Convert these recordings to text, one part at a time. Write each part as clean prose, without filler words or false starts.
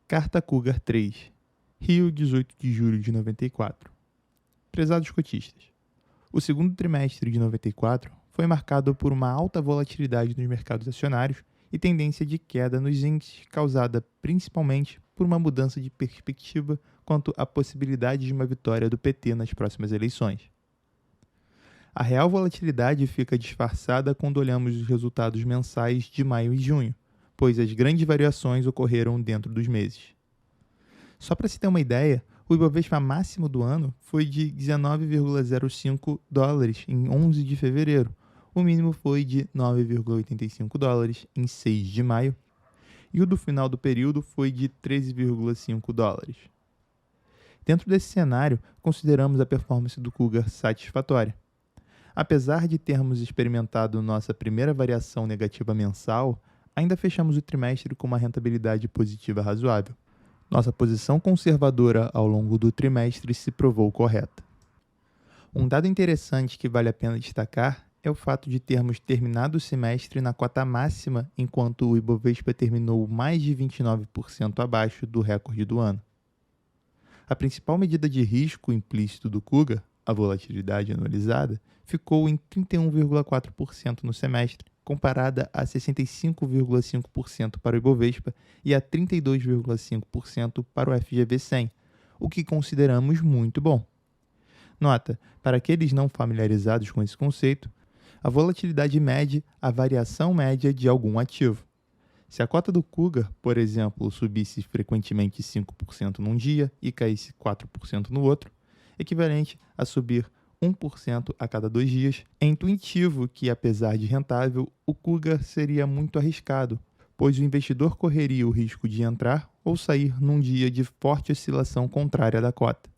Carta Cougar 3, Rio, 18 de julho de 94. Prezados cotistas, o segundo trimestre de 94 foi marcado por uma alta volatilidade nos mercados acionários e tendência de queda nos índices causada principalmente por uma mudança de perspectiva quanto à possibilidade de uma vitória do PT nas próximas eleições. A real volatilidade fica disfarçada quando olhamos os resultados mensais de maio e junho, pois as grandes variações ocorreram dentro dos meses. Só para se ter uma ideia, o Ibovespa máximo do ano foi de 19,05 dólares em 11 de fevereiro, o mínimo foi de 9,85 dólares em 6 de maio, e o do final do período foi de 13,5 dólares. Dentro desse cenário, consideramos a performance do Cougar satisfatória. Apesar de termos experimentado nossa primeira variação negativa mensal, ainda fechamos o trimestre com uma rentabilidade positiva razoável. Nossa posição conservadora ao longo do trimestre se provou correta. Um dado interessante que vale a pena destacar é o fato de termos terminado o semestre na cota máxima, enquanto o Ibovespa terminou mais de 29% abaixo do recorde do ano. A principal medida de risco implícito do Cougar, a volatilidade anualizada, ficou em 31,4% no semestre, comparada a 65,5% para o Ibovespa e a 32,5% para o FGV100, o que consideramos muito bom. Nota, para aqueles não familiarizados com esse conceito, a volatilidade mede a variação média de algum ativo. Se a cota do Cougar, por exemplo, subisse frequentemente 5% num dia e caísse 4% no outro, equivalente a subir 1% a cada 2 dias, é intuitivo que, apesar de rentável, o Cougar seria muito arriscado, pois o investidor correria o risco de entrar ou sair num dia de forte oscilação contrária da cota.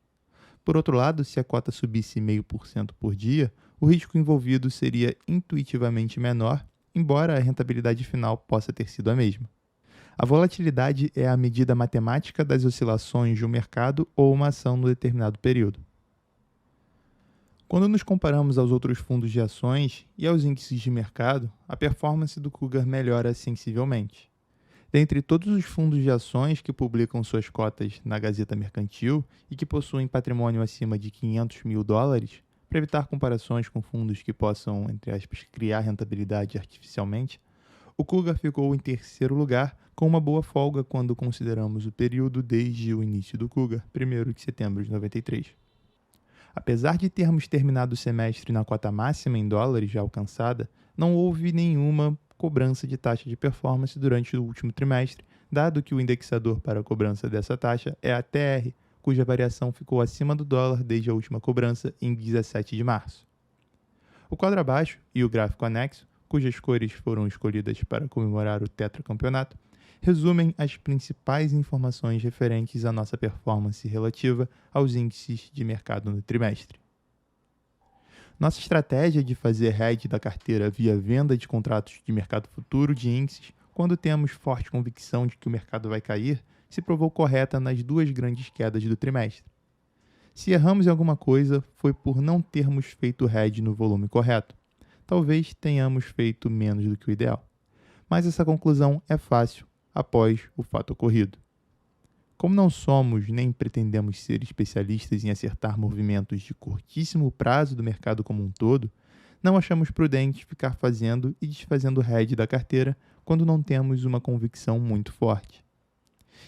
Por outro lado, se a cota subisse 0,5% por dia, o risco envolvido seria intuitivamente menor, embora a rentabilidade final possa ter sido a mesma. A volatilidade é a medida matemática das oscilações de um mercado ou uma ação no determinado período. Quando nos comparamos aos outros fundos de ações e aos índices de mercado, a performance do Cougar melhora sensivelmente. Dentre todos os fundos de ações que publicam suas cotas na Gazeta Mercantil e que possuem patrimônio acima de 500 mil dólares, para evitar comparações com fundos que possam, entre aspas, criar rentabilidade artificialmente, o Cougar ficou em terceiro lugar, com uma boa folga quando consideramos o período desde o início do Cougar, 1º de setembro de 93. Apesar de termos terminado o semestre na cota máxima em dólares já alcançada, não houve nenhuma cobrança de taxa de performance durante o último trimestre, dado que o indexador para a cobrança dessa taxa é a TR, cuja variação ficou acima do dólar desde a última cobrança em 17 de março. O quadro abaixo e o gráfico anexo, cujas cores foram escolhidas para comemorar o tetracampeonato, resumem as principais informações referentes à nossa performance relativa aos índices de mercado no trimestre. Nossa estratégia de fazer hedge da carteira via venda de contratos de mercado futuro de índices, quando temos forte convicção de que o mercado vai cair, se provou correta nas duas grandes quedas do trimestre. Se erramos em alguma coisa, foi por não termos feito hedge no volume correto. Talvez tenhamos feito menos do que o ideal. Mas essa conclusão é fácil após o fato ocorrido. Como não somos nem pretendemos ser especialistas em acertar movimentos de curtíssimo prazo do mercado como um todo, não achamos prudente ficar fazendo e desfazendo hedge da carteira quando não temos uma convicção muito forte.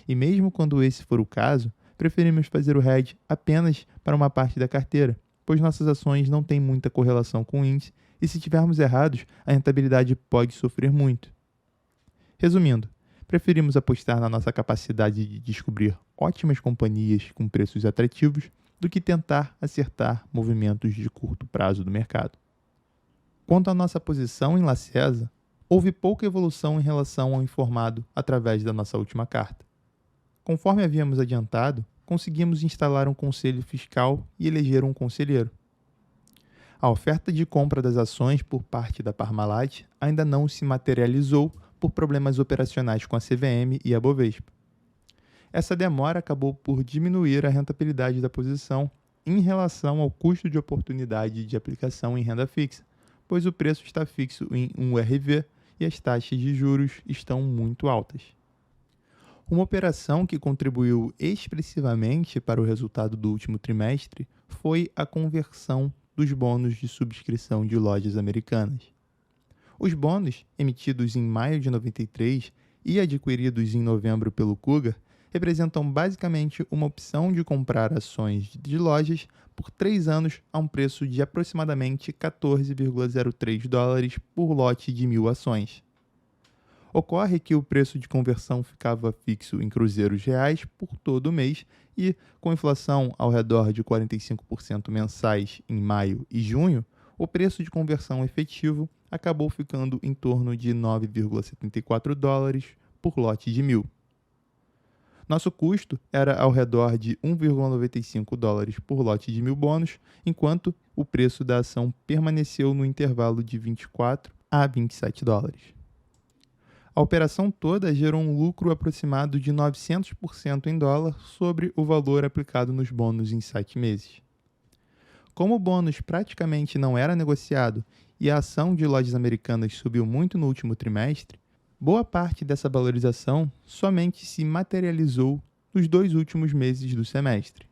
E mesmo quando esse for o caso, preferimos fazer o hedge apenas para uma parte da carteira, pois nossas ações não têm muita correlação com o índice e se tivermos errados, a rentabilidade pode sofrer muito. Resumindo, preferimos apostar na nossa capacidade de descobrir ótimas companhias com preços atrativos do que tentar acertar movimentos de curto prazo do mercado. Quanto à nossa posição em Lacesa, houve pouca evolução em relação ao informado através da nossa última carta. Conforme havíamos adiantado, conseguimos instalar um conselho fiscal e eleger um conselheiro. A oferta de compra das ações por parte da Parmalat ainda não se materializou por problemas operacionais com a CVM e a Bovespa. Essa demora acabou por diminuir a rentabilidade da posição em relação ao custo de oportunidade de aplicação em renda fixa, pois o preço está fixo em um URV e as taxas de juros estão muito altas. Uma operação que contribuiu expressivamente para o resultado do último trimestre foi a conversão dos bônus de subscrição de lojas americanas. Os bônus, emitidos em maio de 93 e adquiridos em novembro pelo Cougar, representam basicamente uma opção de comprar ações de lojas por 3 anos a um preço de aproximadamente 14,03 dólares por lote de 1.000 ações. Ocorre que o preço de conversão ficava fixo em cruzeiros reais por todo o mês e, com inflação ao redor de 45% mensais em maio e junho, o preço de conversão efetivo acabou ficando em torno de 9,74 dólares por lote de 1.000. Nosso custo era ao redor de 1,95 dólares por lote de 1.000 bônus, enquanto o preço da ação permaneceu no intervalo de 24 a 27 dólares. A operação toda gerou um lucro aproximado de 900% em dólar sobre o valor aplicado nos bônus em 7 meses. Como o bônus praticamente não era negociado e a ação de lojas americanas subiu muito no último trimestre, boa parte dessa valorização somente se materializou nos 2 últimos meses do semestre.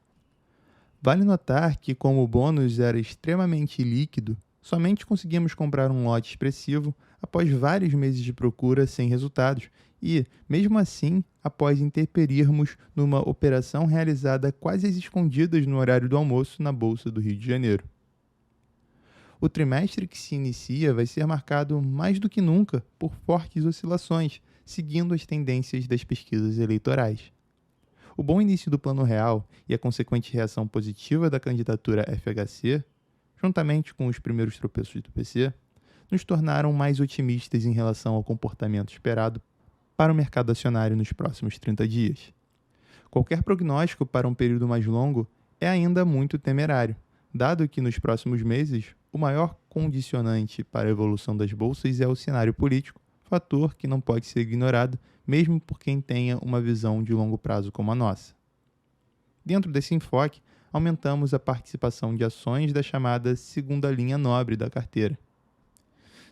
Vale notar que, como o bônus era extremamente líquido, somente conseguimos comprar um lote expressivo após vários meses de procura sem resultados e, mesmo assim, após interferirmos numa operação realizada quase às escondidas no horário do almoço na Bolsa do Rio de Janeiro. O trimestre que se inicia vai ser marcado mais do que nunca por fortes oscilações, seguindo as tendências das pesquisas eleitorais. O bom início do Plano Real e a consequente reação positiva da candidatura FHC, juntamente com os primeiros tropeços do PC, nos tornaram mais otimistas em relação ao comportamento esperado para o mercado acionário nos próximos 30 dias. Qualquer prognóstico para um período mais longo é ainda muito temerário, dado que nos próximos meses o maior condicionante para a evolução das bolsas é o cenário político, fator que não pode ser ignorado mesmo por quem tenha uma visão de longo prazo como a nossa. Dentro desse enfoque, aumentamos a participação de ações da chamada segunda linha nobre da carteira.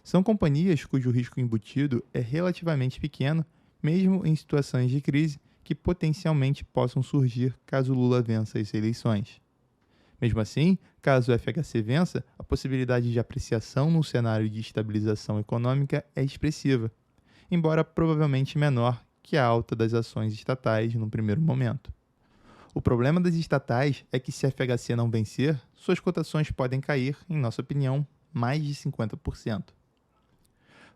São companhias cujo risco embutido é relativamente pequeno, mesmo em situações de crise que potencialmente possam surgir caso Lula vença as eleições. Mesmo assim, caso o FHC vença, a possibilidade de apreciação no cenário de estabilização econômica é expressiva, embora provavelmente menor que a alta das ações estatais no primeiro momento. O problema das estatais é que se a FHC não vencer, suas cotações podem cair, em nossa opinião, mais de 50%.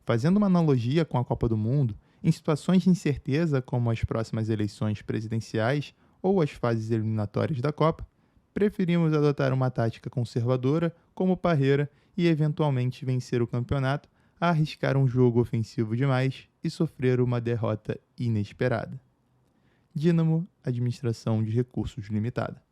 Fazendo uma analogia com a Copa do Mundo, em situações de incerteza como as próximas eleições presidenciais ou as fases eliminatórias da Copa, preferimos adotar uma tática conservadora como parreira e eventualmente vencer o campeonato a arriscar um jogo ofensivo demais e sofrer uma derrota inesperada. Dínamo Administração de Recursos Limitada.